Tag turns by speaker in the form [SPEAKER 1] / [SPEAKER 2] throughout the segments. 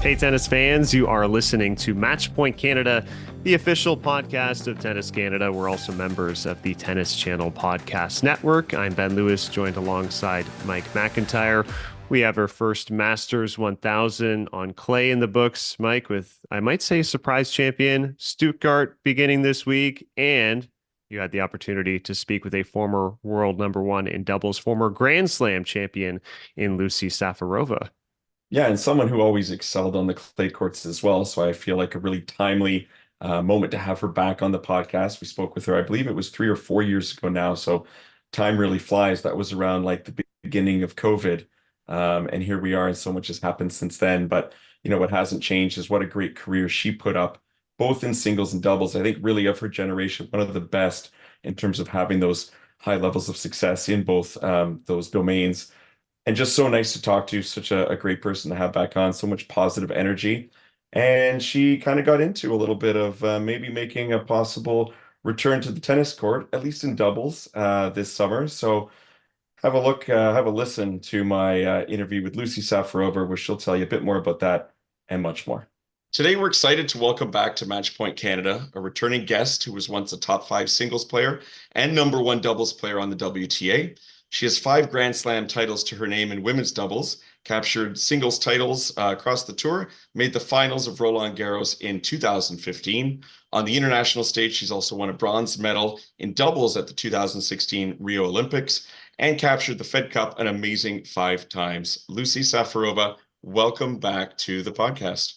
[SPEAKER 1] Hey, tennis fans, you are listening to Match Point Canada, the official podcast of Tennis Canada. We're also members of the Tennis Channel Podcast Network. I'm Ben Lewis, joined alongside Mike McIntyre. We have our first Masters 1000 on clay in the books, Mike, with, I might say, surprise champion Stuttgart beginning this week. And you had the opportunity to speak with a former world number one in doubles, former Grand Slam champion in Lucie Safarova.
[SPEAKER 2] Yeah, and someone who always excelled on the clay courts as well. So I feel like a really timely moment to have her back on the podcast. We spoke with her, I believe it was 3 or 4 years ago now. So time really flies. That was around like the beginning of COVID. And here we are, and so much has happened since then. But what hasn't changed is what a great career she put up, both in singles and doubles. I think really of her generation, one of the best in terms of having those high levels of success in both those domains. And just so nice to talk to, such a great person to have back on, so much positive energy. And she kind of got into a little bit of maybe making a possible return to the tennis court, at least in doubles this summer. So have a look, have a listen to my interview with Lucie Safarova, where she'll tell you a bit more about that and much more. Today, we're excited to welcome back to Match Point Canada a returning guest who was once a top 5 singles player and number 1 doubles player on the WTA. She has 5 Grand Slam titles to her name in women's doubles, captured singles titles across the tour, made the finals of Roland Garros in 2015. On the international stage, she's also won a bronze medal in doubles at the 2016 Rio Olympics and captured the Fed Cup an amazing 5 times. Lucie Safarova, welcome back to the podcast.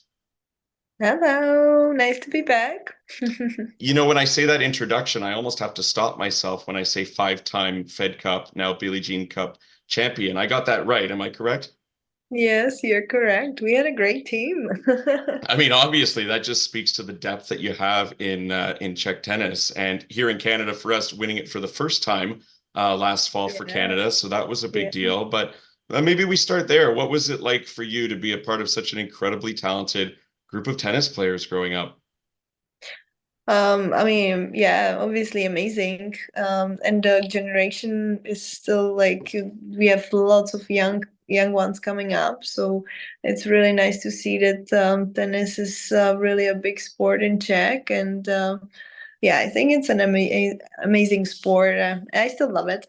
[SPEAKER 3] Hello, nice to be back.
[SPEAKER 2] When I say that introduction, I almost have to stop myself when I say 5-time Fed Cup, now Billie Jean Cup champion. I got that right, am I correct?
[SPEAKER 3] Yes, you're correct. We had a great team.
[SPEAKER 2] I mean, obviously, that just speaks to the depth that you have in Czech tennis. And here in Canada, for us, winning it for the first time last fall for Canada. So that was a big deal. But maybe we start there. What was it like for you to be a part of such an incredibly talented group of tennis players growing up?
[SPEAKER 3] Obviously amazing. And the generation is still like we have lots of young ones coming up. So it's really nice to see that tennis is really a big sport in Czech. And I think it's an amazing sport. I still love it.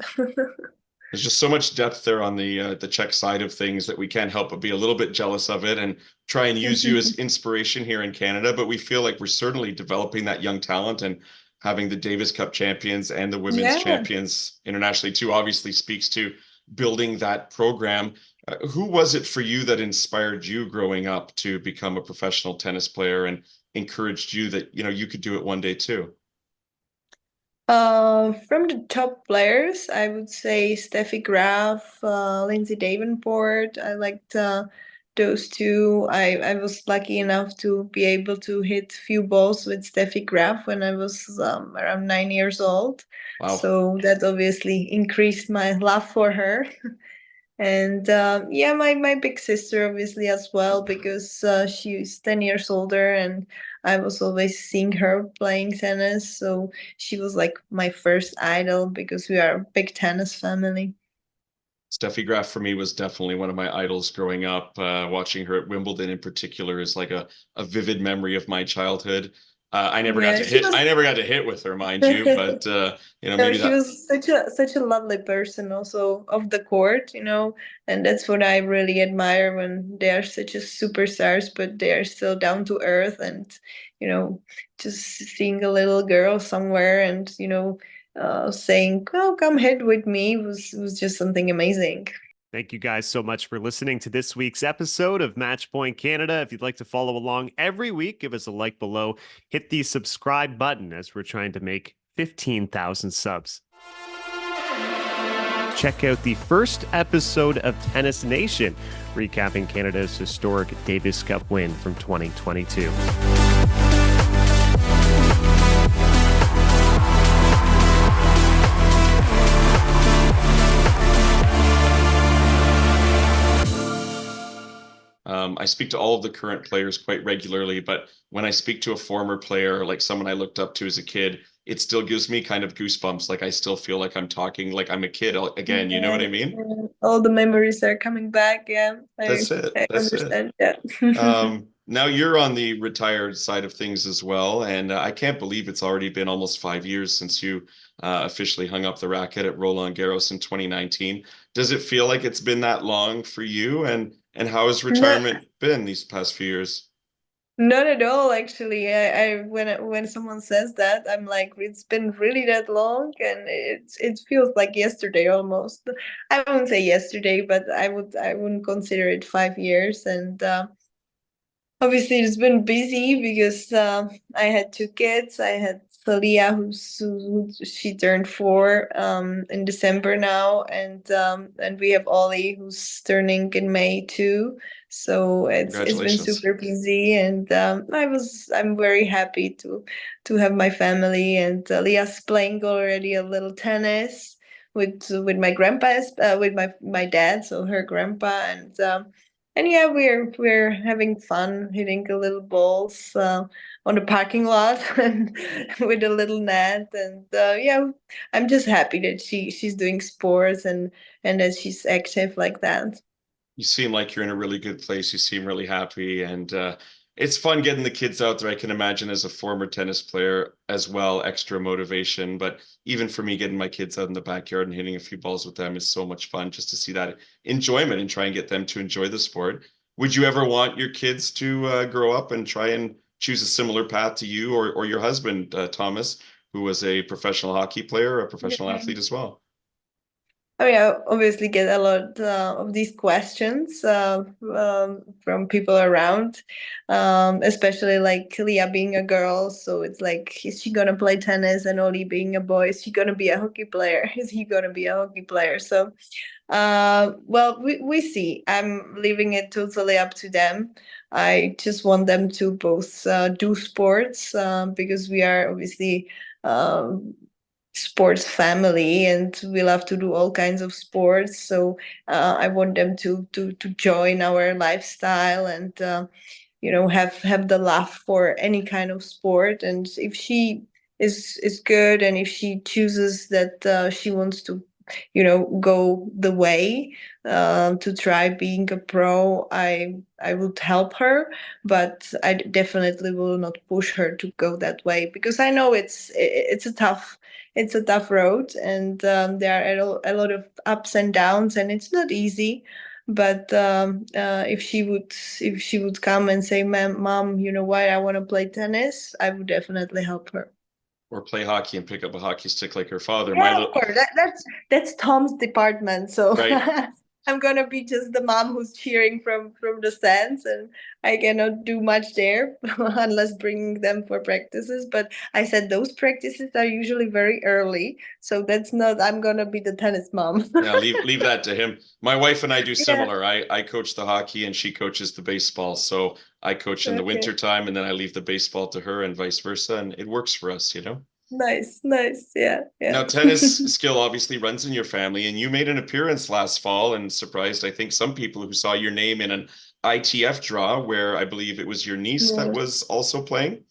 [SPEAKER 2] There's just so much depth there on the Czech side of things that we can't help but be a little bit jealous of it and try and use you as inspiration here in Canada. But we feel like we're certainly developing that young talent, and having the Davis Cup champions and the women's champions internationally too obviously speaks to building that program. Who was it for you that inspired you growing up to become a professional tennis player and encouraged you that you could do it one day too?
[SPEAKER 3] From the top players, I would say Steffi Graf, Lindsay Davenport. I liked those two. I was lucky enough to be able to hit few balls with Steffi Graf when I was around 9 years old.
[SPEAKER 2] Wow.
[SPEAKER 3] So that obviously increased my love for her. And my big sister obviously as well, because she's 10 years older and I was always seeing her playing tennis. So she was like my first idol because we are a big tennis family.
[SPEAKER 2] Steffi Graf for me was definitely one of my idols growing up. Watching her at Wimbledon in particular is like a vivid memory of my childhood. I never got to hit. I never got to hit with her, mind you. But maybe
[SPEAKER 3] she was such a lovely person, also off the court, and that's what I really admire when they are such a superstars, but they are still down to earth, and just seeing a little girl somewhere and saying, "Oh, come hit with me," was just something amazing.
[SPEAKER 1] Thank you guys so much for listening to this week's episode of Match Point Canada. If you'd like to follow along every week, give us a like below. Hit the subscribe button as we're trying to make 15,000 subs. Check out the first episode of Tennis Nation, recapping Canada's historic Davis Cup win from 2022.
[SPEAKER 2] I speak to all of the current players quite regularly, but when I speak to a former player, like someone I looked up to as a kid, it still gives me kind of goosebumps. Like I still feel like I'm talking like I'm a kid again. You know what I mean?
[SPEAKER 3] Yeah. All the memories are coming back. Yeah,
[SPEAKER 2] That's it.
[SPEAKER 3] I
[SPEAKER 2] That's it.
[SPEAKER 3] understand. Yeah.
[SPEAKER 2] Now you're on the retired side of things as well, and I can't believe it's already been almost 5 years since you officially hung up the racket at Roland Garros in 2019. Does it feel like it's been that long for you? And how has
[SPEAKER 3] No,
[SPEAKER 2] retirement been these past few years?
[SPEAKER 3] not at all, actually. I when someone says that, I'm like, it's been really that long, and it feels like yesterday almost. I wouldn't say yesterday, but I wouldn't consider it 5 years. And obviously, it's been busy because I had two kids. I had Thalia, she turned 4 in December now, and we have Ollie, who's turning in May too. So it's been
[SPEAKER 2] Congratulations.
[SPEAKER 3] super busy, and I'm very happy to have my family. And Leah's playing already a little tennis with my grandpa's with my dad, so her grandpa, and yeah, we're having fun hitting a little balls on the parking lot and with a little net. And yeah, I'm just happy that she's doing sports and that she's active like that.
[SPEAKER 2] You seem like you're in a really good place. You seem really happy, and it's fun getting the kids out there. I can imagine as a former tennis player as well, extra motivation. But even for me, getting my kids out in the backyard and hitting a few balls with them is so much fun just to see that enjoyment and try and get them to enjoy the sport. Would you ever want your kids to grow up and try and choose a similar path to you or your husband, Thomas, who was a professional hockey player, a professional
[SPEAKER 3] Yeah.
[SPEAKER 2] athlete as well?
[SPEAKER 3] I mean, I obviously get a lot of these questions from people around, especially like Leah being a girl. So it's like, is she gonna play tennis? And Oli being a boy, is she gonna be a hockey player? Is he gonna be a hockey player? So, well, we see. I'm leaving it totally up to them. I just want them to both do sports because we are obviously. Sports family and we love to do all kinds of sports, so I want them to join our lifestyle and have the love for any kind of sport. And if she is good and if she chooses that she wants to go the way to try being a pro, I would help her, but I definitely will not push her to go that way because I know it's a tough road, and there are a lot of ups and downs, and it's not easy. But if she would come and say, Mom, you know what, I want to play tennis, I would definitely help her.
[SPEAKER 2] Or play hockey and pick up a hockey stick like her father. My
[SPEAKER 3] Yeah, of
[SPEAKER 2] little
[SPEAKER 3] course. That's Tom's department. So
[SPEAKER 2] right.
[SPEAKER 3] I'm gonna be just the mom who's cheering from the stands, and I cannot do much there unless bringing them for practices. But I said those practices are usually very early, so that's not. I'm gonna be the tennis mom.
[SPEAKER 2] Yeah, leave that to him. My wife and I do
[SPEAKER 3] Yeah.
[SPEAKER 2] similar. I coach the hockey and she coaches the baseball. So I coach in the
[SPEAKER 3] Okay.
[SPEAKER 2] winter time and then I leave the baseball to her and vice versa. And it works for us, you know?
[SPEAKER 3] Nice, nice. Yeah, yeah.
[SPEAKER 2] Now, tennis skill obviously runs in your family, and you made an appearance last fall and surprised, I think, some people who saw your name in an ITF draw where I believe it was your niece that
[SPEAKER 3] Yeah.
[SPEAKER 2] was also playing.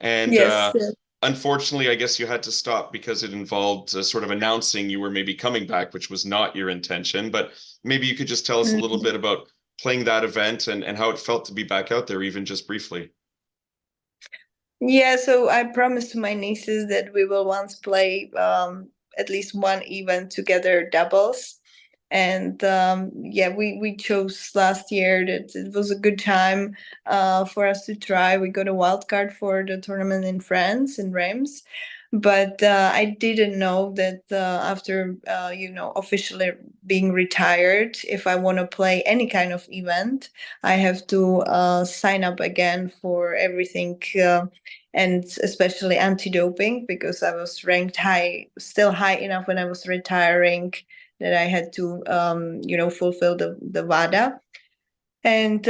[SPEAKER 2] And
[SPEAKER 3] Yes. Yes.
[SPEAKER 2] unfortunately, I guess you had to stop because it involved sort of announcing you were maybe coming back, which was not your intention. But maybe you could just tell us a little bit about playing that event and how it felt to be back out there, even just briefly.
[SPEAKER 3] Yeah, so I promised to my nieces that we will once play at least one event together, doubles. And yeah, we chose last year that it was a good time for us to try. We got a wild card for the tournament in France, in Reims. But I didn't know that after officially being retired, if I want to play any kind of event, I have to sign up again for everything, and especially anti-doping, because I was ranked high, still high enough when I was retiring, that I had to fulfill the WADA. And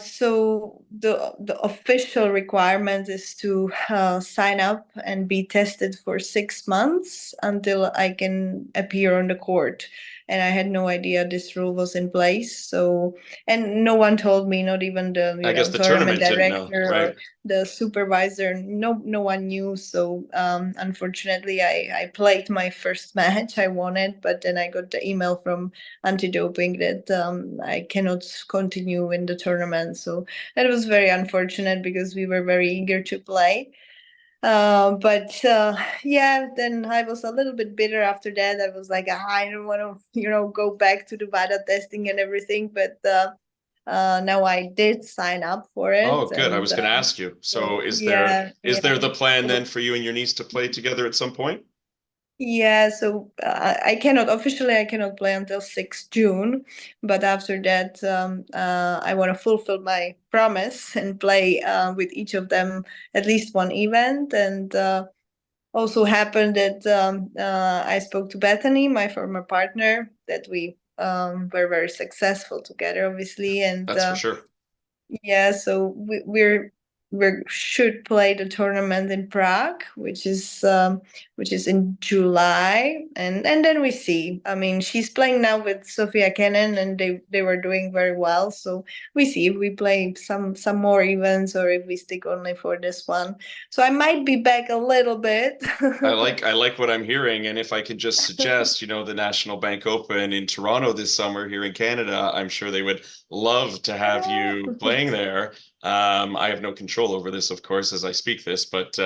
[SPEAKER 3] so the official requirement is to sign up and be tested for 6 months until I can appear on the court. and I had no idea this rule was in place. So, and no one told me, not even the
[SPEAKER 2] I guess the
[SPEAKER 3] tournament
[SPEAKER 2] tournament didn't know,
[SPEAKER 3] director
[SPEAKER 2] right?
[SPEAKER 3] or the supervisor. No one knew. So unfortunately, I played my first match. I won it, but then I got the email from anti-doping that I cannot continue in the tournament. So that was very unfortunate because we were very eager to play. But yeah, then I was a little bit bitter after that. I was like, I don't want to, go back to the WADA testing and everything. But now I did sign up for it.
[SPEAKER 2] Oh, good. I
[SPEAKER 3] And
[SPEAKER 2] was going to ask you. So
[SPEAKER 3] yeah,
[SPEAKER 2] is there the plan
[SPEAKER 3] So,
[SPEAKER 2] then for you and your niece to play together at some point?
[SPEAKER 3] yeah, so I cannot play until 6th June, but after that, I want to fulfill my promise and play with each of them at least one event. And also happened that I spoke to Bethany, my former partner, that we were very successful together, obviously. And
[SPEAKER 2] That's for sure.
[SPEAKER 3] yeah, so we should play the tournament in Prague, which is in July, and then we see. I mean, she's playing now with Sofia Kenin, and they were doing very well. So we see if we play some more events or if we stick only for this one. So I might be back a little bit.
[SPEAKER 2] I like what I'm hearing, and if I could just suggest, the National Bank Open in Toronto this summer here in Canada, I'm sure they would love to have you playing there. I have no control over this, of course, as I speak this, but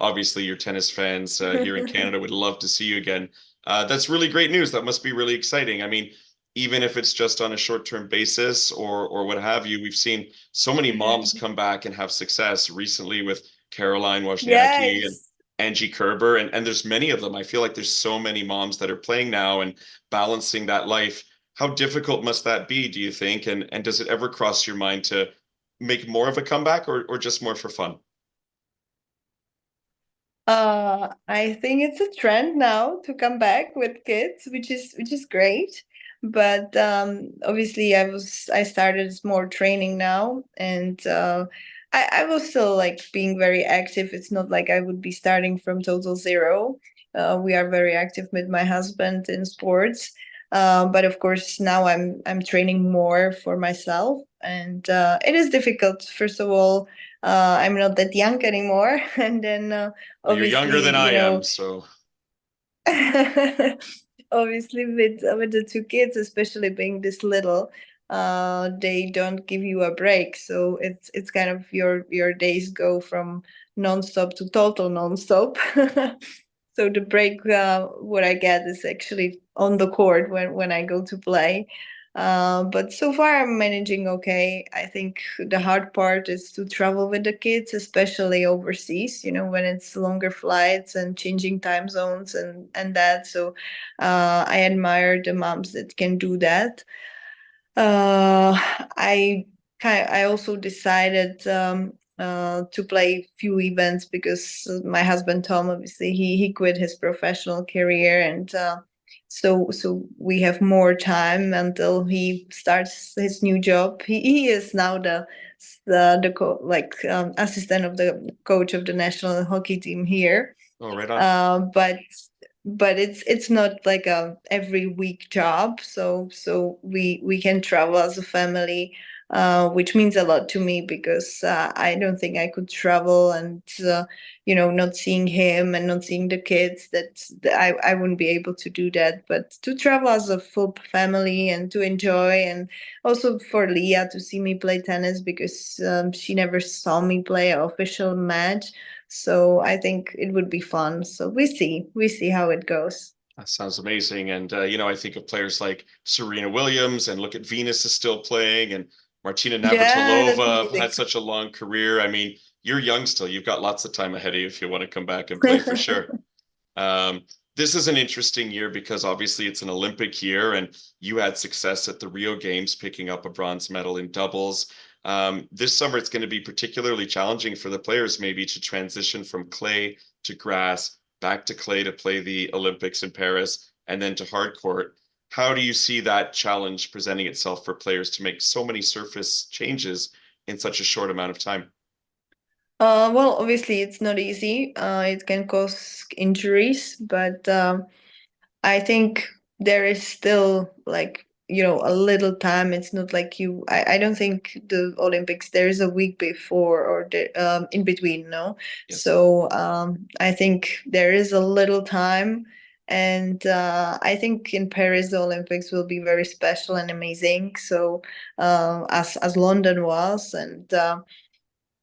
[SPEAKER 2] obviously your tennis fans here in Canada would love to see you again. That's really great news. That must be really exciting. I mean, even if it's just on a short-term basis or what have you, we've seen so many moms come back and have success recently with Caroline Wozniacki and
[SPEAKER 3] Yes.
[SPEAKER 2] Angie Kerber, and there's many of them. I feel like there's so many moms that are playing now and balancing that life. How difficult must that be, do you think? And does it ever cross your mind to make more of a comeback or just more for fun?
[SPEAKER 3] I think it's a trend now to come back with kids, which is great. But obviously, I started more training now, and I was still like being very active. It's not like I would be starting from total zero. We are very active with my husband in sports, but of course now I'm training more for myself, and it is difficult. First of all, I'm not that young anymore, and then
[SPEAKER 2] Well, you're younger
[SPEAKER 3] obviously,
[SPEAKER 2] than I am, so
[SPEAKER 3] obviously with the two kids, especially being this little, they don't give you a break. So it's kind of your days go from nonstop to total nonstop. So the break, what I get is actually on the court when I go to play. But so far I'm managing okay. I think the hard part is to travel with the kids, especially overseas, when it's longer flights and changing time zones and that. So I admire the moms that can do that. I I also decided to play few events because my husband Tom, obviously, he quit his professional career, and so we have more time until he starts his new job. He is now the assistant of the coach of the national hockey team here.
[SPEAKER 2] oh, right on.
[SPEAKER 3] But it's not like a every week job, so we can travel as a family, which means a lot to me because I don't think I could travel and not seeing him and not seeing the kids. I wouldn't be able to do that. But to travel as a full family and to enjoy, and also for Leah to see me play tennis because she never saw me play an official match. So I think it would be fun. So we see how it goes.
[SPEAKER 2] That sounds amazing. And, I think of players like Serena Williams and look at Venus is still playing and Martina
[SPEAKER 3] Yeah, that's
[SPEAKER 2] Navratilova
[SPEAKER 3] amazing.
[SPEAKER 2] had such a long career. I mean, you're young still. You've got lots of time ahead of you if you want to come back and play for sure. Um, this is an interesting year because obviously it's an Olympic year and you had success at the Rio Games, picking up a bronze medal in doubles. This summer, it's going to be particularly challenging for the players maybe to transition from clay to grass, back to clay to play the Olympics in Paris, and then to hard court. How do you see that challenge presenting itself for players to make so many surface changes in such a short amount of time?
[SPEAKER 3] Well, obviously it's not easy. It can cause injuries, but I think there is still like, a little time. It's not like I don't think the Olympics there is a week before or in between, no.
[SPEAKER 2] Yes.
[SPEAKER 3] So I think there is a little time, and I think in Paris the Olympics will be very special and amazing. So as London was, and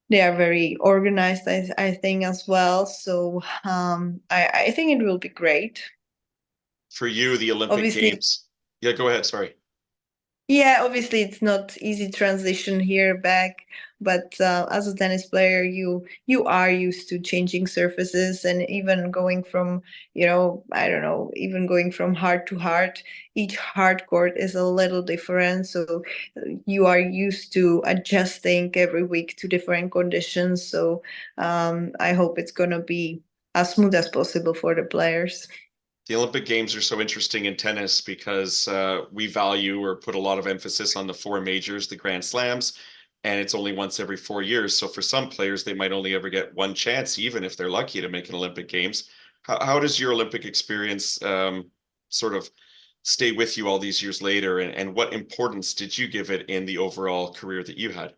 [SPEAKER 3] they are very organized, I think, as well. So I think it will be great.
[SPEAKER 2] For you, the Olympic
[SPEAKER 3] Obviously,
[SPEAKER 2] Games. Yeah, go ahead. Sorry.
[SPEAKER 3] yeah, obviously it's not easy transition here back, but as a tennis player, you are used to changing surfaces, and even going from, I don't know, even going from hard to hard, each hard court is a little different. So you are used to adjusting every week to different conditions. So I hope it's gonna be as smooth as possible for the players.
[SPEAKER 2] The Olympic Games are so interesting in tennis because we value or put a lot of emphasis on the four majors, the Grand Slams, and it's only once every 4 years. So for some players, they might only ever get one chance, even if they're lucky to make an Olympic Games. How does your Olympic experience sort of stay with you all these years later? And what importance did you give it in the overall career that you had?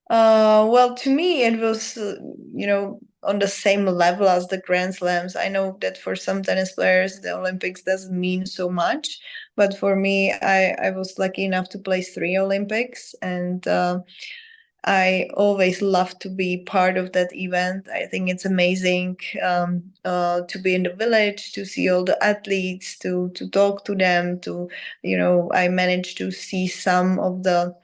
[SPEAKER 3] Well, to me, it was, on the same level as the Grand Slams. I know that for some tennis players, the Olympics doesn't mean so much, but for me, I was lucky enough to play three Olympics, and I always love to be part of that event. I think it's amazing to be in the village, to see all the athletes, to talk to them, I managed to see some of the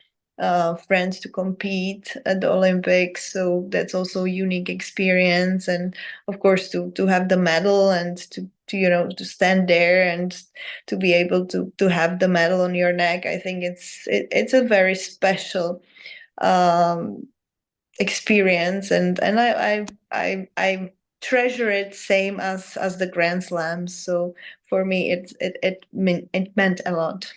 [SPEAKER 3] friends to compete at the Olympics. So that's also a unique experience. And of course, to have the medal and to stand there and to be able to have the medal on your neck. I think it's a very special um experience, and I treasure it same as the Grand Slams. So for me it meant a lot.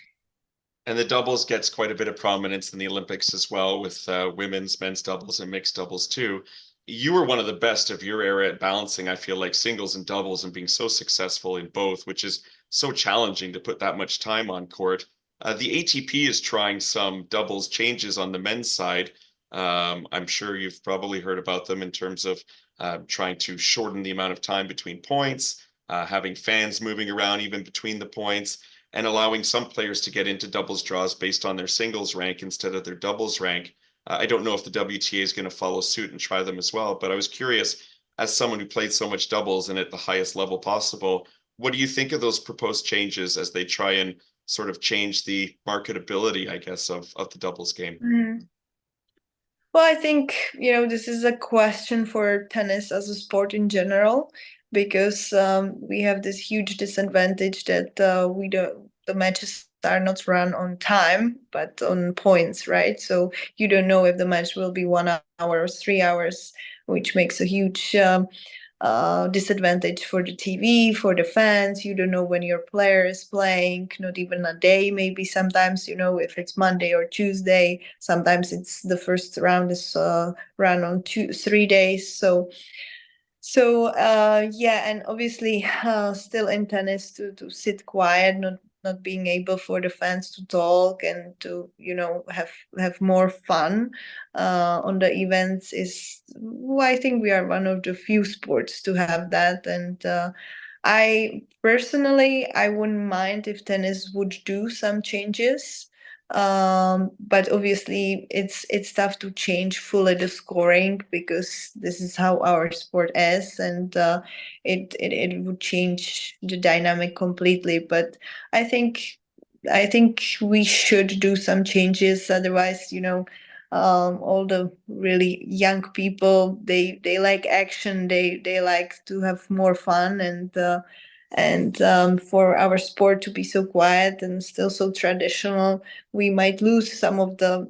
[SPEAKER 2] And the doubles gets quite a bit of prominence in the Olympics as well, with women's, men's doubles, and mixed doubles too. You were one of the best of your era at balancing, I feel like, singles and doubles and being so successful in both, which is so challenging to put that much time on court. The ATP is trying some doubles changes on the men's side. I'm sure you've probably heard about them in terms of trying to shorten the amount of time between points, having fans moving around even between the points, and allowing some players to get into doubles draws based on their singles rank instead of their doubles rank. I don't know if the WTA is going to follow suit and try them as well, but I was curious, as someone who played so much doubles and at the highest level possible, what do you think of those proposed changes as they try and sort of change the marketability, I guess, of the doubles game?
[SPEAKER 3] Mhm. Well, I think, this is a question for tennis as a sport in general, because we have this huge disadvantage that the matches are not run on time, but on points, right? So you don't know if the match will be 1 hour or 3 hours, which makes a huge disadvantage for the TV, for the fans. You don't know when your player is playing, not even a day, maybe sometimes, if it's Monday or Tuesday. Sometimes it's the first round is run on 3 days. So yeah, and obviously still in tennis to sit quiet, not being able for the fans to talk and to have more fun on the events is, well, I think we are one of the few sports to have that. And I personally, I wouldn't mind if tennis would do some changes, but obviously it's tough to change fully the scoring, because this is how our sport is, and it would change the dynamic completely. But I think I think we should do some changes. Otherwise, all the really young people, they like action. They like to have more fun, and for our sport to be so quiet and still so traditional, we might lose some of the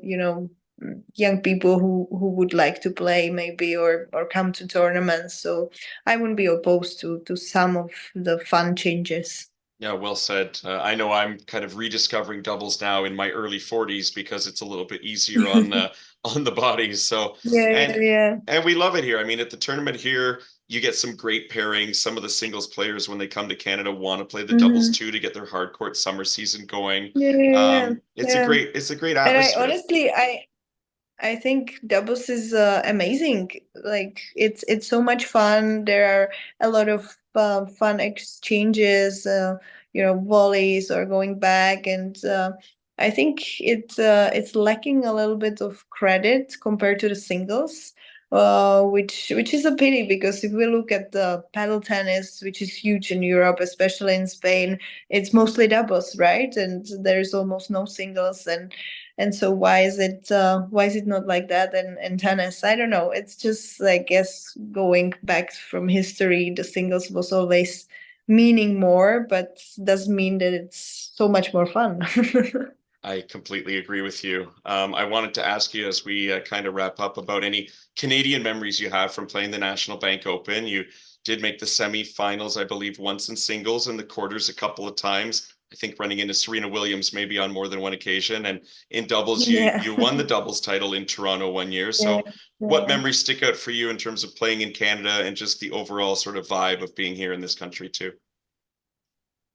[SPEAKER 3] young people who would like to play, maybe, or come to tournaments. So I wouldn't be opposed to some of the fun changes.
[SPEAKER 2] Yeah, well said. I know I'm kind of rediscovering doubles now in my early 40s because it's a little bit easier on on the bodies. So,
[SPEAKER 3] Yeah,
[SPEAKER 2] and
[SPEAKER 3] yeah,
[SPEAKER 2] and we love it here. I mean, at the tournament here, you get some great pairings. Some of the singles players, when they come to Canada, want to play the doubles too to get their hard court summer season going.
[SPEAKER 3] Yeah,
[SPEAKER 2] It's
[SPEAKER 3] yeah.
[SPEAKER 2] a great
[SPEAKER 3] And I
[SPEAKER 2] atmosphere.
[SPEAKER 3] honestly, I think doubles is amazing. Like it's so much fun. There are a lot of fun exchanges, volleys or going back, and I think it's lacking a little bit of credit compared to the singles, which is a pity because if we look at the paddle tennis, which is huge in Europe, especially in Spain, it's mostly doubles, right? And there's almost no singles, and so why is it not like that in tennis? I don't know. It's just, I guess, going back from history, the singles was always meaning more, but doesn't mean that it's so much more fun.
[SPEAKER 2] I completely agree with you. I wanted to ask you as we kind of wrap up about any Canadian memories you have from playing the National Bank Open. You did make the semifinals, I believe, once in singles and the quarters a couple of times. I think running into Serena Williams maybe on more than one occasion. And in doubles,
[SPEAKER 3] Yeah.
[SPEAKER 2] you won the doubles title in Toronto one year.
[SPEAKER 3] Yeah,
[SPEAKER 2] So what memories stick out for you in terms of playing in Canada and just the overall sort of vibe of being here in this country too?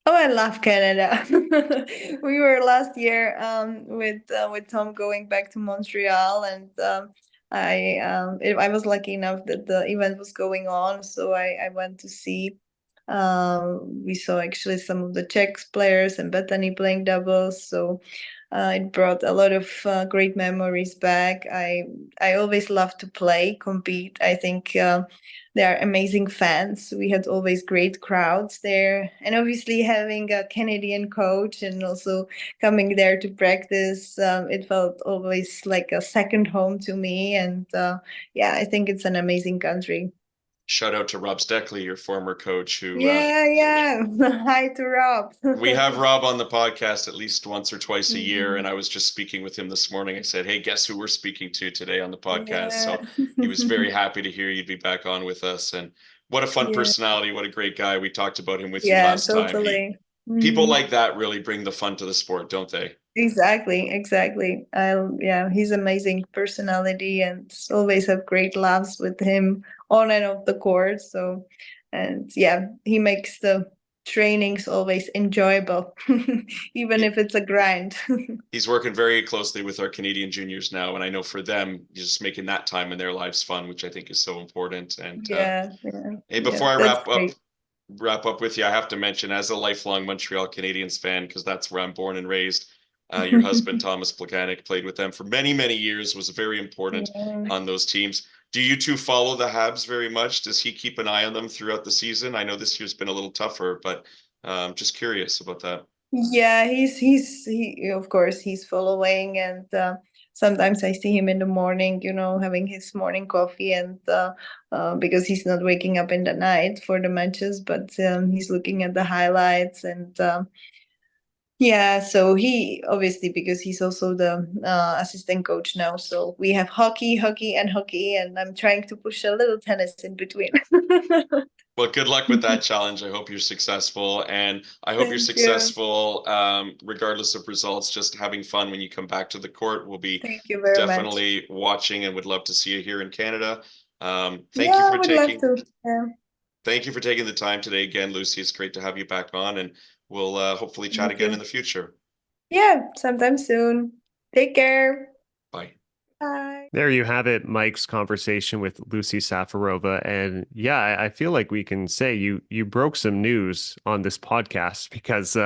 [SPEAKER 3] Oh, I love Canada. We were last year with Tom going back to Montreal, and I was lucky enough that the event was going on, so I went to see. We saw actually some of the Czech players and Bethany playing doubles, so it brought a lot of great memories back. I always love to play, compete. I think they are amazing fans. We had always great crowds there, and obviously having a Canadian coach and also coming there to practice, it felt always like a second home to me. And yeah, I think it's an amazing country.
[SPEAKER 2] Shout out to Rob Steckley, your former coach, who
[SPEAKER 3] Yeah. Hi to Rob.
[SPEAKER 2] we have Rob on the podcast at least once or twice a year. And
[SPEAKER 3] Mhm.
[SPEAKER 2] I was just speaking with him this morning. I said, hey, guess who we're speaking to today on the podcast?
[SPEAKER 3] Yeah.
[SPEAKER 2] So he was very happy to hear you'd be back on with us. And what a fun
[SPEAKER 3] Yeah.
[SPEAKER 2] personality. What a great guy. We talked about him with you
[SPEAKER 3] Yeah,
[SPEAKER 2] last time.
[SPEAKER 3] totally.
[SPEAKER 2] People
[SPEAKER 3] Mhm.
[SPEAKER 2] like that really bring the fun to the sport, don't they?
[SPEAKER 3] Exactly. Yeah, he's amazing personality and always have great laughs with him on and off the court. So, and yeah, he makes the trainings always enjoyable, even if it's a grind.
[SPEAKER 2] He's working very closely with our Canadian juniors now. And I know for them, just making that time in their lives fun, which I think is so important. And hey,
[SPEAKER 3] Yeah,
[SPEAKER 2] before I
[SPEAKER 3] that's
[SPEAKER 2] wrap
[SPEAKER 3] great.
[SPEAKER 2] up with you, I have to mention, as a lifelong Montreal Canadiens fan, because that's where I'm born and raised, your husband, Thomas Plekanec, played with them for many, many years, was very important
[SPEAKER 3] Yeah.
[SPEAKER 2] on those teams. Do you two follow the Habs very much? Does he keep an eye on them throughout the season? I know this year's been a little tougher, but just curious about that.
[SPEAKER 3] Yeah, he of course he's following, and sometimes I see him in the morning, having his morning coffee, and because he's not waking up in the night for the matches, but he's looking at the highlights, and yeah, so he obviously, because he's also the assistant coach now, so we have hockey, and hockey, and I'm trying to push a little tennis in between.
[SPEAKER 2] Well, good luck with that challenge. I hope you're successful. And I hope you're
[SPEAKER 3] Thank you.
[SPEAKER 2] successful, regardless of results, just having fun when you come back to the court. We'll be
[SPEAKER 3] Thank you very much.
[SPEAKER 2] definitely watching and would love to see you here in Canada. Thank you
[SPEAKER 3] Yeah, I
[SPEAKER 2] for
[SPEAKER 3] would love
[SPEAKER 2] taking
[SPEAKER 3] to. Yeah.
[SPEAKER 2] thank you for taking the time today again, Lucie. It's great to have you back on, and we'll hopefully chat
[SPEAKER 3] Thank
[SPEAKER 2] again in
[SPEAKER 3] you.
[SPEAKER 2] the future.
[SPEAKER 3] Yeah, sometime soon. Take care.
[SPEAKER 2] Bye.
[SPEAKER 3] Bye.
[SPEAKER 1] There you have it, Mike's conversation with Lucie Safarova. And yeah, I feel like we can say you broke some news on this podcast because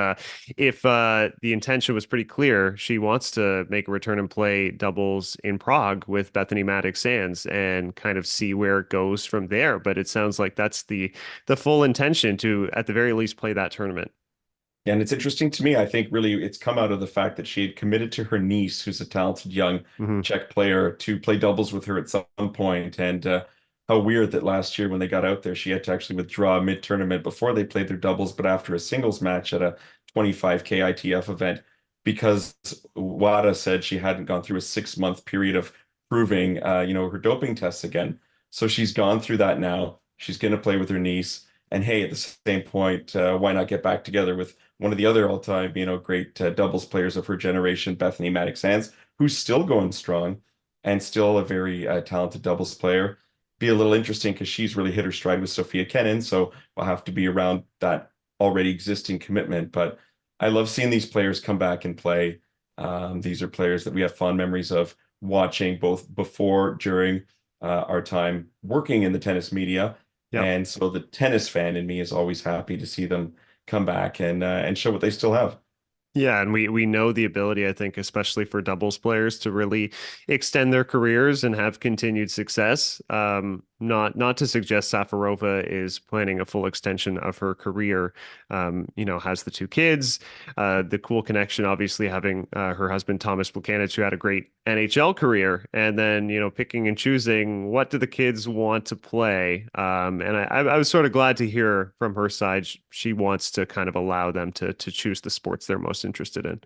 [SPEAKER 1] if the intention was pretty clear, she wants to make a return and play doubles in Prague with Bethany Maddox-Sands and kind of see where it goes from there. But it sounds like that's the full intention to, at the very least, play that tournament.
[SPEAKER 2] And it's interesting to me. I think really it's come out of the fact that she had committed to her niece, who's a talented young
[SPEAKER 1] Mm-hmm.
[SPEAKER 2] Czech player, to play doubles with her at some point. And how weird that last year when they got out there, she had to actually withdraw mid-tournament before they played their doubles, but after a singles match at a 25K ITF event, because WADA said she hadn't gone through a 6-month period of proving, her doping tests again. So she's gone through that now. She's going to play with her niece. And hey, at the same point, why not get back together with one of the other all-time, great doubles players of her generation, Bethany Maddox-Sands, who's still going strong and still a very talented doubles player. be a little interesting because she's really hit her stride with Sophia Kenin. So we'll have to be around that already existing commitment. But I love seeing these players come back and play. These are players that we have fond memories of watching both before, during our time working in the tennis media.
[SPEAKER 1] Yep.
[SPEAKER 2] And so the tennis fan in me is always happy to see them come back and show what they still have.
[SPEAKER 1] Yeah, and we know the ability, I think, especially for doubles players, to really extend their careers and have continued success. Not to suggest Safarova is planning a full extension of her career. Has the two kids, the cool connection, obviously having her husband Thomas Buchanan, who had a great NHL career, and then picking and choosing what do the kids want to play. And I was sort of glad to hear from her side she wants to kind of allow them to choose the sports they're most interested in.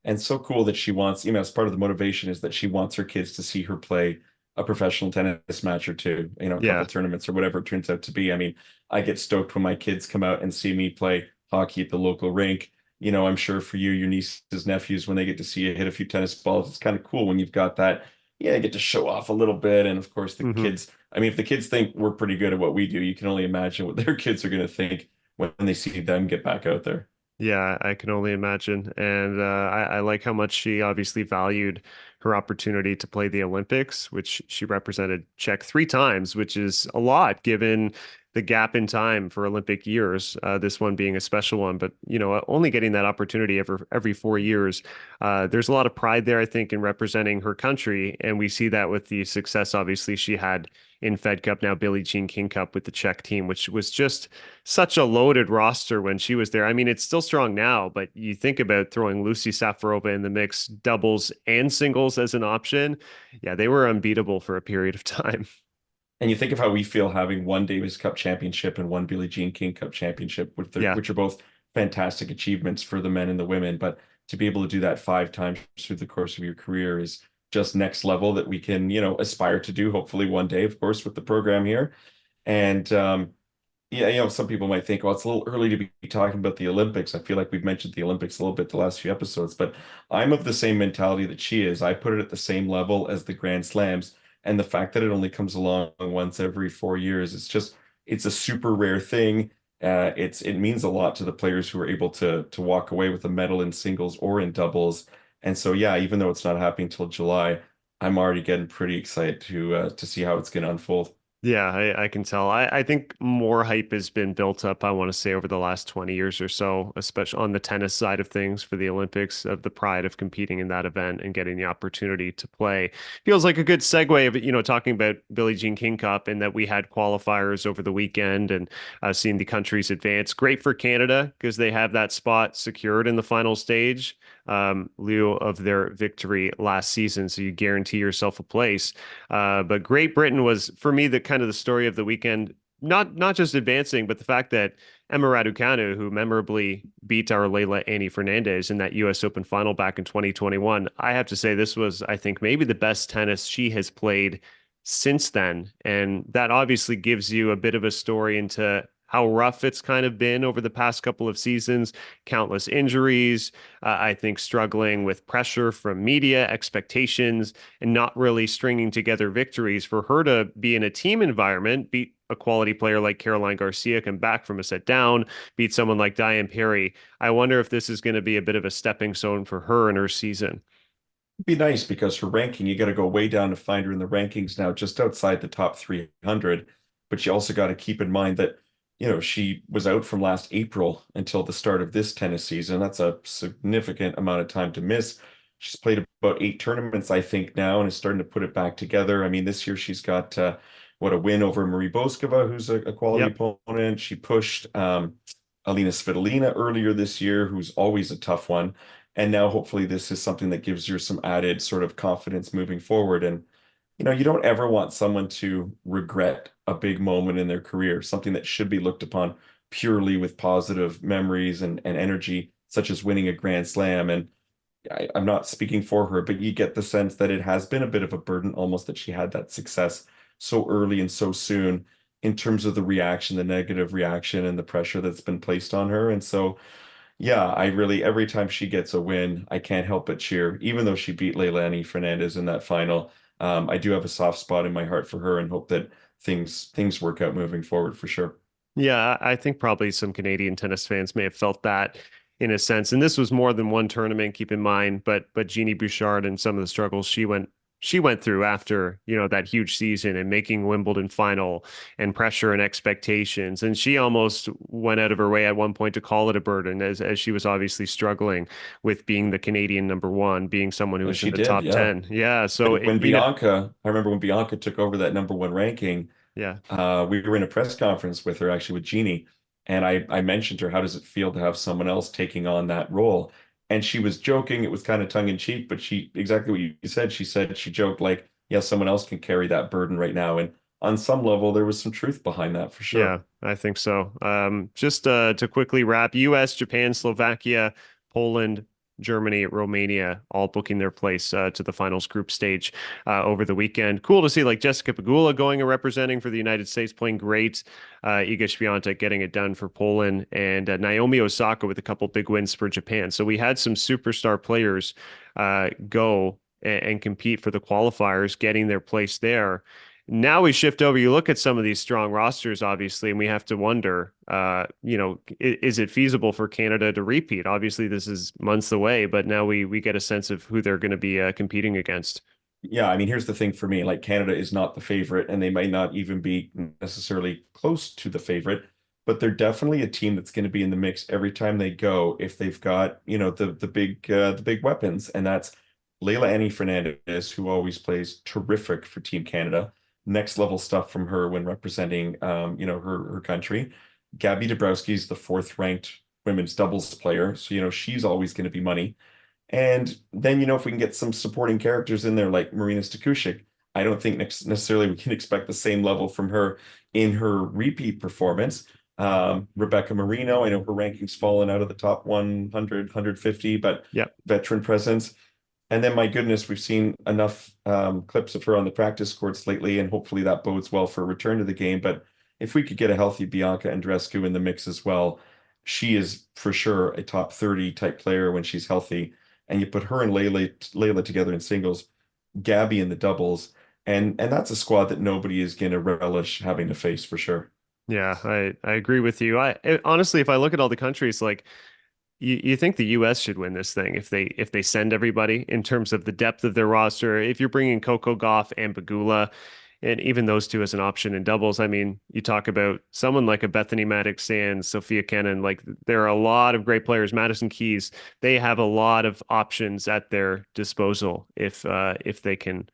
[SPEAKER 2] And so cool that she wants, as part of the motivation is that she wants her kids to see her play a professional tennis match or two, a couple
[SPEAKER 1] Yeah.
[SPEAKER 2] tournaments or whatever it turns out to be. I mean, I get stoked when my kids come out and see me play hockey at the local rink. I'm sure for you, your nieces, nephews, when they get to see you hit a few tennis balls, it's kind of cool when you've got that. Yeah, get to show off a little bit. And of course, the
[SPEAKER 1] Hmm.
[SPEAKER 2] kids, I mean, if the kids think we're pretty good at what we do, you can only imagine what their kids are going to think when they see them get back out there.
[SPEAKER 1] Yeah, I can only imagine. And I like how much she obviously valued her opportunity to play the Olympics, which she represented Czech 3 times, which is a lot given the gap in time for Olympic years, this one being a special one. But, only getting that opportunity every 4 years. There's a lot of pride there, I think, in representing her country. And we see that with the success, obviously, she had in Fed Cup, now Billie Jean King Cup with the Czech team, which was just such a loaded roster when she was there. I mean, it's still strong now, but you think about throwing Lucie Safarova in the mix, doubles and singles as an option. Yeah, they were unbeatable for a period of time.
[SPEAKER 2] And you think of how we feel having one Davis Cup championship and one Billie Jean King Cup championship,
[SPEAKER 1] Yeah.
[SPEAKER 2] which are both fantastic achievements for the men and the women. But to be able to do that 5 times through the course of your career is just next level that we can, aspire to do, hopefully one day, of course, with the program here. And yeah, some people might think, well, it's a little early to be talking about the Olympics. I feel like we've mentioned the Olympics a little bit the last few episodes, but I'm of the same mentality that she is. I put it at the same level as the Grand Slams. And the fact that it only comes along once every 4 years, it's a super rare thing. It means a lot to the players who are able to walk away with a medal in singles or in doubles. And so, yeah, even though it's not happening till July, I'm already getting pretty excited to see how it's going to unfold.
[SPEAKER 1] Yeah, I can tell. I think more hype has been built up, I want to say, over the last 20 years or so, especially on the tennis side of things for the Olympics, of the pride of competing in that event and getting the opportunity to play. Feels like a good segue of, talking about Billie Jean King Cup and that we had qualifiers over the weekend and seeing the countries advance. Great for Canada because they have that spot secured in the final stage, lieu of their victory last season. So you guarantee yourself a place. But Great Britain was, for me, the kind of the story of the weekend. Not just advancing, but the fact that Emma Raducanu, who memorably beat our Leila Annie Fernandez in that U.S. Open final back in 2021, I have to say this was, I think, maybe the best tennis she has played since then. And that obviously gives you a bit of a story into how rough it's kind of been over the past couple of seasons, countless injuries, I think struggling with pressure from media, expectations, and not really stringing together victories. For her to be in a team environment, beat a quality player like Caroline Garcia, come back from a set down, beat someone like Diane Perry. I wonder if this is going to be a bit of a stepping stone for her in her season.
[SPEAKER 2] It'd be nice because her ranking, you got to go way down to find her in the rankings now, just outside the top 300. But you also got to keep in mind that, she was out from last April until the start of this tennis season. That's a significant amount of time to miss. She's played about 8 tournaments, I think, now, and is starting to put it back together. I mean, this year she's got a win over Marie Boskova, who's a quality
[SPEAKER 1] Yep.
[SPEAKER 2] opponent. She pushed Alina Svitolina earlier this year, who's always a tough one. And now hopefully this is something that gives her some added sort of confidence moving forward. And, you don't ever want someone to regret a big moment in their career, something that should be looked upon purely with positive memories and energy, such as winning a Grand Slam. And I'm not speaking for her, but you get the sense that it has been a bit of a burden almost that she had that success so early and so soon in terms of the reaction, the negative reaction and the pressure that's been placed on her. And so, yeah, I really, every time she gets a win, I can't help but cheer, even though she beat Leilani Fernandez in that final. I do have a soft spot in my heart for her and hope that things work out moving forward for sure.
[SPEAKER 1] Yeah, I think probably some Canadian tennis fans may have felt that in a sense. And this was more than one tournament, keep in mind, but Jeannie Bouchard and some of the struggles she went through after, that huge season and making Wimbledon final and pressure and expectations. And she almost went out of her way at one point to call it a burden as she was obviously struggling with being the Canadian number one, being someone who was in
[SPEAKER 2] She
[SPEAKER 1] the
[SPEAKER 2] did,
[SPEAKER 1] top
[SPEAKER 2] yeah.
[SPEAKER 1] 10. Yeah. So,
[SPEAKER 2] When I remember when Bianca took over that number one ranking,
[SPEAKER 1] yeah.
[SPEAKER 2] we were in a press conference with her actually with Jeannie, and I mentioned to her, how does it feel to have someone else taking on that role? And she was joking, it was kind of tongue in cheek, but she exactly what you said. She said she joked like, yeah, someone else can carry that burden right now. And on some level, there was some truth behind that for sure.
[SPEAKER 1] Yeah, I think so. Just to quickly wrap, US, Japan, Slovakia, Poland, Germany, Romania, all booking their place to the finals group stage over the weekend. Cool to see like Jessica Pegula going and representing for the United States, playing great. Iga Świątek getting it done for Poland, and Naomi Osaka with a couple big wins for Japan. So we had some superstar players go and compete for the qualifiers, getting their place there. Now we shift over. You look at some of these strong rosters, obviously, and we have to wonder, is it feasible for Canada to repeat? Obviously, this is months away, but now we get a sense of who they're going to be competing against.
[SPEAKER 2] Yeah, I mean, here's the thing for me, like Canada is not the favorite, and they might not even be necessarily close to the favorite, but they're definitely a team that's going to be in the mix every time they go if they've got, the big weapons, and that's Leila Annie Fernandez, who always plays terrific for Team Canada. Next level stuff from her when representing, her country. Gabby Dabrowski is the fourth ranked women's doubles player, so she's always going to be money. And then, if we can get some supporting characters in there like Marina Stakusic, I don't think necessarily we can expect the same level from her in her repeat performance. Rebecca Marino, I know her ranking's fallen out of the top 100, 150, but
[SPEAKER 1] Yep.
[SPEAKER 2] veteran presence. And then, my goodness, we've seen enough clips of her on the practice courts lately, and hopefully that bodes well for a return to the game. But if we could get a healthy Bianca Andreescu in the mix as well, she is for sure a top 30 type player when she's healthy. And you put her and Layla together in singles, Gabby in the doubles, and that's a squad that nobody is going to relish having to face for sure.
[SPEAKER 1] Yeah, I agree with you. Honestly, if I look at all the countries, like you think the US should win this thing if they send everybody in terms of the depth of their roster. If you're bringing Coco Gauff and Bagula, and even those two as an option in doubles, I mean, you talk about someone like a Bethany Maddox-Sands, Sophia Kenin, like there are a lot of great players. Madison Keys, they have a lot of options at their disposal if they can,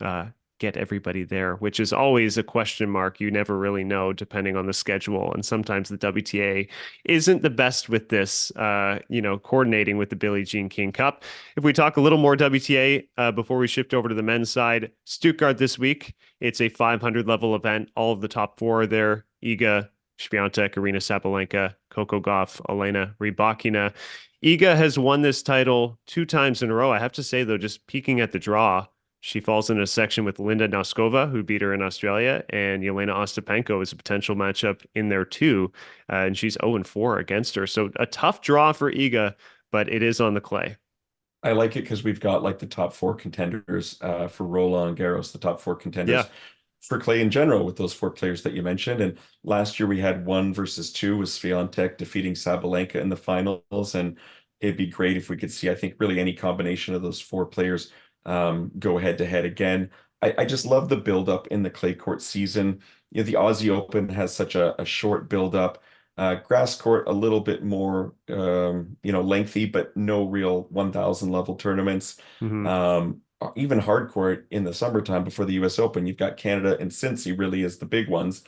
[SPEAKER 1] uh, get everybody there, which is always a question mark. You never really know depending on the schedule. And sometimes the WTA isn't the best with this, coordinating with the Billie Jean King Cup. If we talk a little more WTA before we shift over to the men's side, Stuttgart this week, it's a 500 level event. All of the top four are there. Iga Świątek, Arina Sabalenka, Coco Gauff, Elena Rybakina. Iga has won this title 2 times in a row. I have to say, though, just peeking at the draw, she falls in a section with Linda Noskova, who beat her in Australia, and Yelena Ostapenko is a potential matchup in there too. And she's 0-4 against her. So a tough draw for Iga, but it is on the clay.
[SPEAKER 2] I like it because we've got like the top four contenders for Roland Garros, the top four
[SPEAKER 1] Yeah.
[SPEAKER 2] contenders for clay in general with those four players that you mentioned. And last year we had 1 versus 2 with Swiatek defeating Sabalenka in the finals. And it'd be great if we could see, I think, really any combination of those four players go head to head again. I just love the build up in the clay court season. The Aussie Open has such a short build up. Grass court a little bit more, lengthy, but no real 1,000 level tournaments.
[SPEAKER 1] Mm-hmm.
[SPEAKER 2] Even hard court in the summertime before the U.S. Open, you've got Canada and Cincy really as the big ones.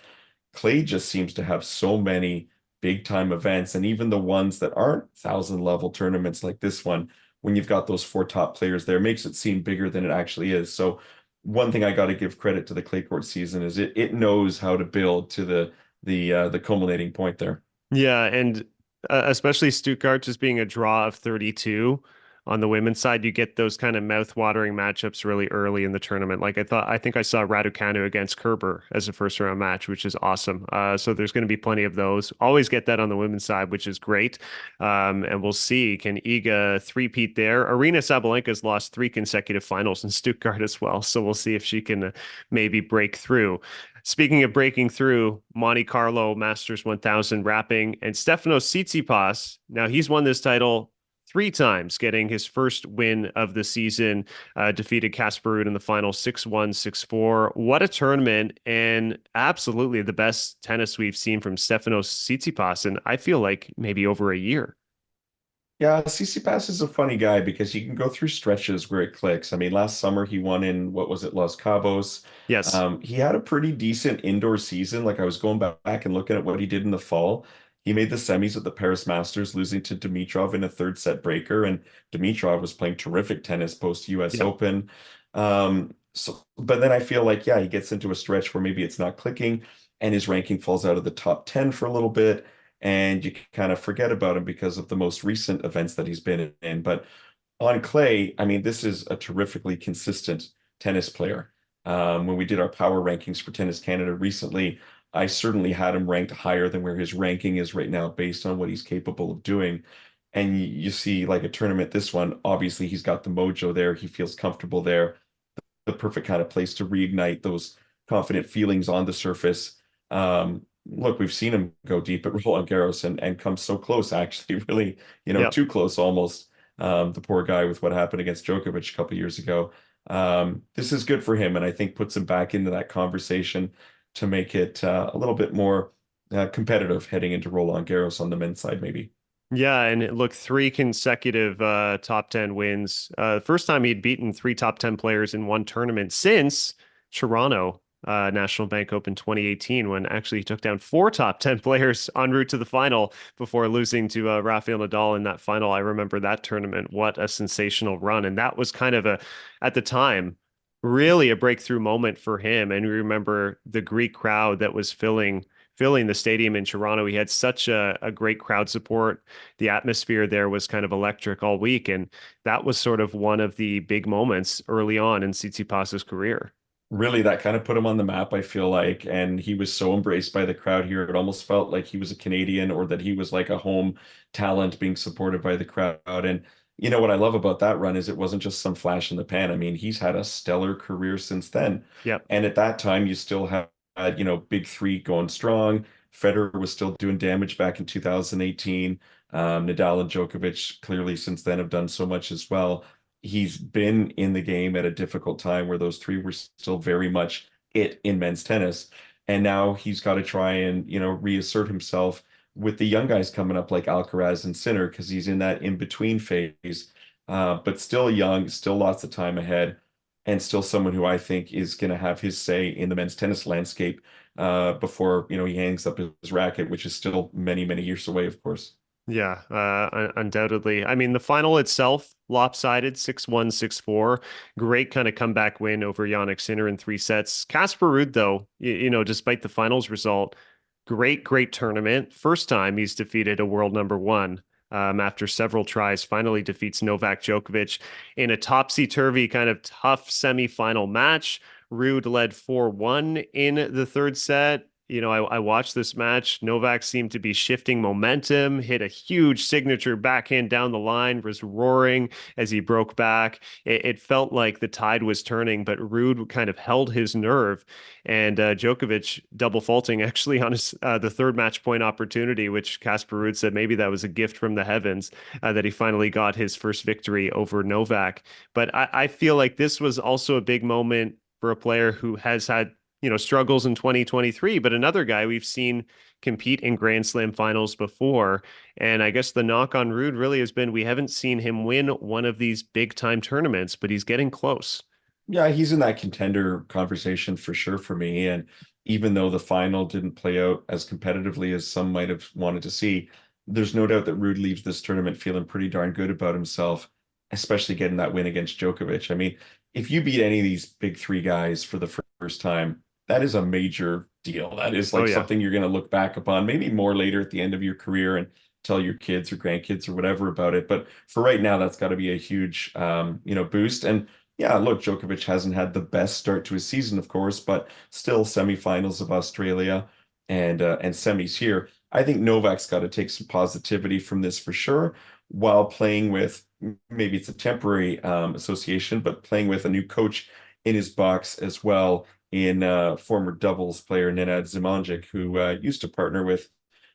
[SPEAKER 2] Clay just seems to have so many big time events, and even the ones that aren't 1,000 level tournaments like this one, when you've got those four top players there, makes it seem bigger than it actually is. So one thing I got to give credit to the clay court season is it knows how to build to the culminating point there.
[SPEAKER 1] Yeah, and especially Stuttgart just being a draw of 32 on the women's side, you get those kind of mouth-watering matchups really early in the tournament. Like I think I saw Raducanu against Kerber as a first-round match, which is awesome. So there's going to be plenty of those. Always get that on the women's side, which is great. And we'll see, can Iga three-peat there? Arina Sabalenka's lost 3 consecutive finals in Stuttgart as well. So we'll see if she can maybe break through. Speaking of breaking through, Monte Carlo Masters 1000 wrapping, and Stefanos Tsitsipas, now he's won this title 3 times, getting his first win of the season, defeated Casper Ruud in the final 6-1, 6-4. What a tournament, and absolutely the best tennis we've seen from Stefanos Tsitsipas, and I feel like maybe over a year.
[SPEAKER 2] Yeah, Tsitsipas is a funny guy because he can go through stretches where it clicks. I mean, last summer he won in, what was it, Los Cabos.
[SPEAKER 1] Yes.
[SPEAKER 2] He had a pretty decent indoor season. Like I was going back and looking at what he did in the fall. He made the semis at the Paris Masters, losing to Dimitrov in a third set breaker. And Dimitrov was playing terrific tennis post US
[SPEAKER 1] Yep.
[SPEAKER 2] Open. But then I feel like, yeah, he gets into a stretch where maybe it's not clicking and his ranking falls out of the top 10 for a little bit and you kind of forget about him because of the most recent events that he's been in. But on clay, I mean, this is a terrifically consistent tennis player. When we did our power rankings for Tennis Canada recently, I certainly had him ranked higher than where his ranking is right now based on what he's capable of doing. And you see like a tournament, this one, obviously he's got the mojo there. He feels comfortable there. The perfect kind of place to reignite those confident feelings on the surface. Look, we've seen him go deep at Roland Garros and come so close, actually, really,
[SPEAKER 1] Yep.
[SPEAKER 2] too close almost. The poor guy with what happened against Djokovic a couple years ago. This is good for him, and I think puts him back into that conversation to make it a little bit more competitive heading into Roland Garros on the men's side, maybe.
[SPEAKER 1] Yeah, and look, 3 consecutive top 10 wins. First time he'd beaten 3 top 10 players in one tournament since Toronto National Bank Open 2018, when actually he took down 4 top 10 players en route to the final before losing to Rafael Nadal in that final. I remember that tournament. What a sensational run. And that was kind of at the time, really a breakthrough moment for him. And we remember the Greek crowd that was filling the stadium in Toronto. He had such a great crowd support. The atmosphere there was kind of electric all week. And that was sort of one of the big moments early on in Tsitsipas's career.
[SPEAKER 2] Really, that kind of put him on the map, I feel like. And he was so embraced by the crowd here. It almost felt like he was a Canadian or that he was like a home talent being supported by the crowd. And what I love about that run is it wasn't just some flash in the pan. I mean, he's had a stellar career since then.
[SPEAKER 1] Yep.
[SPEAKER 2] And at that time, you still had, big three going strong. Federer was still doing damage back in 2018. Nadal and Djokovic clearly since then have done so much as well. He's been in the game at a difficult time where those 3 were still very much it in men's tennis. And now he's got to try and, reassert himself with the young guys coming up like Alcaraz and Sinner because he's in that in-between phase. But still young, still lots of time ahead, and still someone who I think is going to have his say in the men's tennis landscape before, he hangs up his racket, which is still many, many years away, of course.
[SPEAKER 1] Yeah, undoubtedly. I mean, the final itself, lopsided, 6-1, 6-4. Great kind of comeback win over Jannik Sinner in 3 sets. Casper Ruud, though, despite the finals result, great tournament. First time he's defeated a world number 1 after several tries, finally defeats Novak Djokovic in a topsy-turvy kind of tough semifinal match. Ruud led 4-1 in the 3rd set. I watched this match. Novak seemed to be shifting momentum, hit a huge signature backhand down the line, was roaring as he broke back. It felt like the tide was turning, but Ruud kind of held his nerve. And Djokovic double faulting actually on his the 3rd match point opportunity, which Casper Ruud said maybe that was a gift from the heavens that he finally got his first victory over Novak. But I feel like this was also a big moment for a player who has had struggles in 2023, but another guy we've seen compete in Grand Slam finals before. And I guess the knock on Ruud really has been we haven't seen him win one of these big time tournaments, but he's getting close.
[SPEAKER 2] Yeah, he's in that contender conversation for sure for me. And even though the final didn't play out as competitively as some might have wanted to see, there's no doubt that Ruud leaves this tournament feeling pretty darn good about himself, especially getting that win against Djokovic. I mean, if you beat any of these big 3 guys for the first time, that is a major deal. That is like
[SPEAKER 1] Oh yeah.
[SPEAKER 2] something you're going to look back upon, maybe more later at the end of your career. And tell your kids or grandkids or whatever about it. But for right now, that's got to be a huge, boost. And yeah, look, Djokovic hasn't had the best start to his season, of course, but still semifinals of Australia and semis here. I think Novak's got to take some positivity from this for sure, while playing with, maybe it's a temporary association, but playing with a new coach in his box as well, in former doubles player Nenad Zimonjic, who used to partner with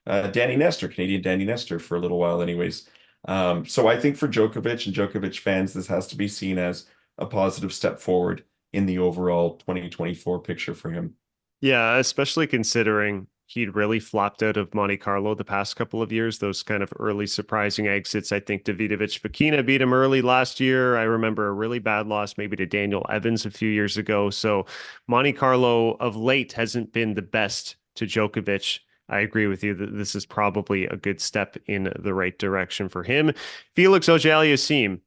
[SPEAKER 2] Danny Nestor, Canadian Danny Nestor, for a little while anyways. So I think for Djokovic and Djokovic fans, this has to be seen as a positive step forward in the overall 2024 picture for him.
[SPEAKER 1] Yeah, especially considering he'd really flopped out of Monte Carlo the past couple of years. Those kind of early surprising exits. I think Davidovich Fokina beat him early last year. I remember a really bad loss maybe to Daniel Evans a few years ago. So Monte Carlo of late hasn't been the best to Djokovic. I agree with you that this is probably a good step in the right direction for him. Felix Auger-Aliassime,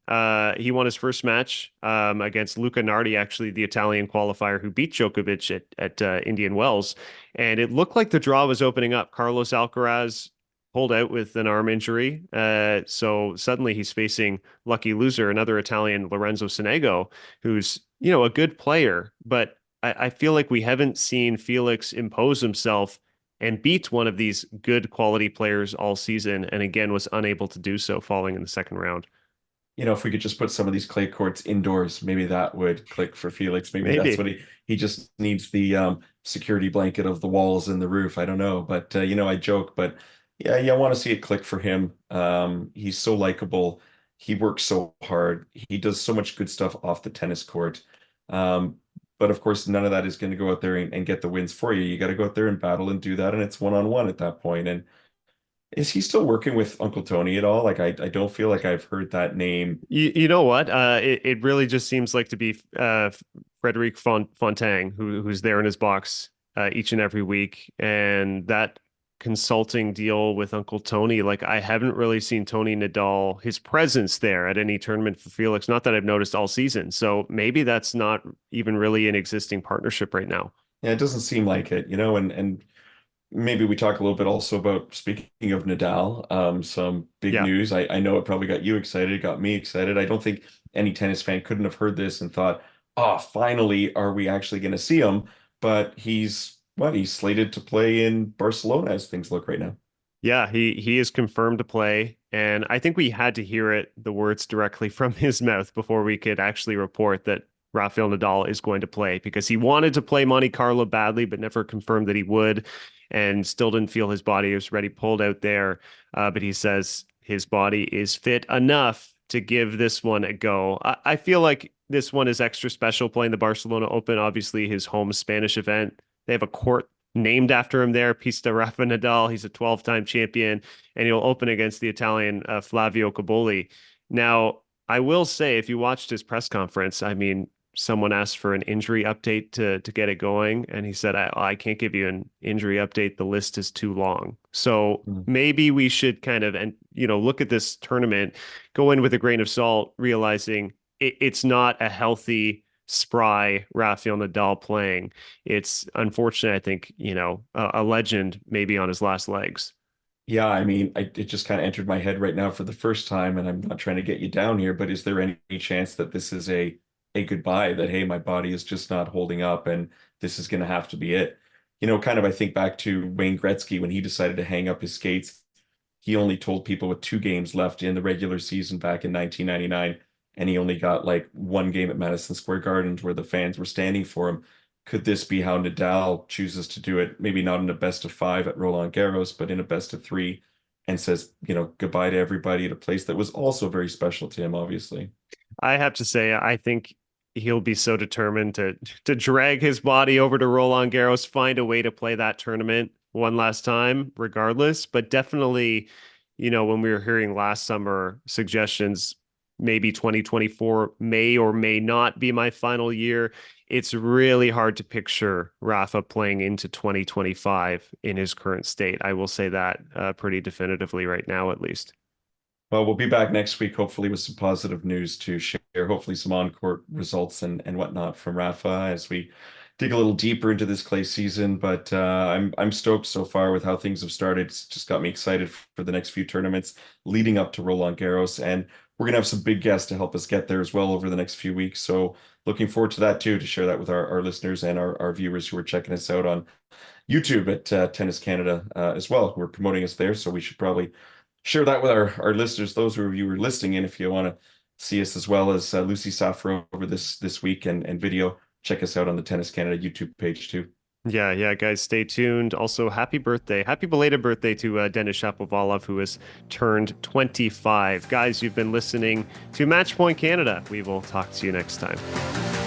[SPEAKER 1] he won his first match against Luca Nardi, actually the Italian qualifier who beat Djokovic at Indian Wells. And it looked like the draw was opening up. Carlos Alcaraz pulled out with an arm injury. So suddenly he's facing lucky loser, another Italian, Lorenzo Sonego, who's, a good player. But I feel like we haven't seen Felix impose himself and beat one of these good quality players all season, and again was unable to do so, falling in the second round.
[SPEAKER 2] If we could just put some of these clay courts indoors, maybe that would click for Felix. Maybe that's
[SPEAKER 1] Maybe.
[SPEAKER 2] what he just needs, the security blanket of the walls and the roof. I don't know, but I joke, but yeah, I want to see it click for him. He's so likable. He works so hard. He does so much good stuff off the tennis court. Um, but of course, none of that is going to go out there and get the wins for you. You got to go out there and battle and do that, and it's one-on-one at that point. And is he still working with Uncle Tony at all? Like, I don't feel like I've heard that name.
[SPEAKER 1] You know what? It really just seems like to be Frederic Fontang, who's there in his box each and every week, and that consulting deal with Uncle Tony. Like, I haven't really seen Tony Nadal, his presence there at any tournament for Felix. Not that I've noticed all season. So maybe that's not even really an existing partnership right now.
[SPEAKER 2] Yeah, it doesn't seem like it, and maybe we talk a little bit also about, speaking of Nadal, some big
[SPEAKER 1] Yeah.
[SPEAKER 2] news. I know it probably got you excited, it got me excited. I don't think any tennis fan couldn't have heard this and thought, oh, finally, are we actually going to see him? But he's slated to play in Barcelona as things look right now.
[SPEAKER 1] Yeah, he is confirmed to play, and I think we had to hear the words directly from his mouth before we could actually report that Rafael Nadal is going to play, because he wanted to play Monte Carlo badly, but never confirmed that he would, and still didn't feel his body was ready, pulled out there. But he says his body is fit enough to give this one a go. I feel like this one is extra special, playing the Barcelona Open, obviously his home Spanish event. They have a court named after him there, Pista Rafa Nadal. He's a 12-time champion, and he'll open against the Italian Flavio Cobolli. Now, I will say, if you watched his press conference, I mean, someone asked for an injury update to get it going, and he said, I can't give you an injury update. The list is too long. So
[SPEAKER 2] Mm.
[SPEAKER 1] maybe we should kind of, and look at this tournament, go in with a grain of salt, realizing it's not a healthy, spry Rafael Nadal playing. It's unfortunate, I think, a legend maybe on his last legs.
[SPEAKER 2] Yeah, I mean, it just kind of entered my head right now for the first time, and I'm not trying to get you down here, but is there any chance that this is a goodbye, that hey, my body is just not holding up and this is going to have to be it? Kind of, I think back to Wayne Gretzky when he decided to hang up his skates. He only told people with 2 games left in the regular season back in 1999, and he only got like 1 game at Madison Square Garden where the fans were standing for him. Could this be how Nadal chooses to do it? Maybe not in a best of 5 at Roland Garros, but in a best of 3, and says, goodbye to everybody at a place that was also very special to him, obviously.
[SPEAKER 1] I have to say, I think he'll be so determined to drag his body over to Roland Garros, find a way to play that tournament one last time, regardless. But definitely, when we were hearing last summer suggestions, maybe 2024 may or may not be my final year. It's really hard to picture Rafa playing into 2025 in his current state. I will say that pretty definitively right now, at least.
[SPEAKER 2] Well, we'll be back next week, hopefully with some positive news to share, hopefully some on-court results and whatnot from Rafa as we dig a little deeper into this clay season, but I'm stoked so far with how things have started. It's just got me excited for the next few tournaments leading up to Roland Garros, and we're gonna have some big guests to help us get there as well over the next few weeks. So looking forward to that too, to share that with our listeners and our viewers who are checking us out on YouTube at Tennis Canada as well. We're promoting us there, so we should probably share that with our listeners, those of you who are listening in. If you want to see us as well as Lucie Safarova this week and video, check us out on the Tennis Canada YouTube page too.
[SPEAKER 1] Yeah, guys, stay tuned. Also, happy belated birthday to Denis Shapovalov, who has turned 25. Guys, you've been listening to Matchpoint Canada. We will talk to you next time.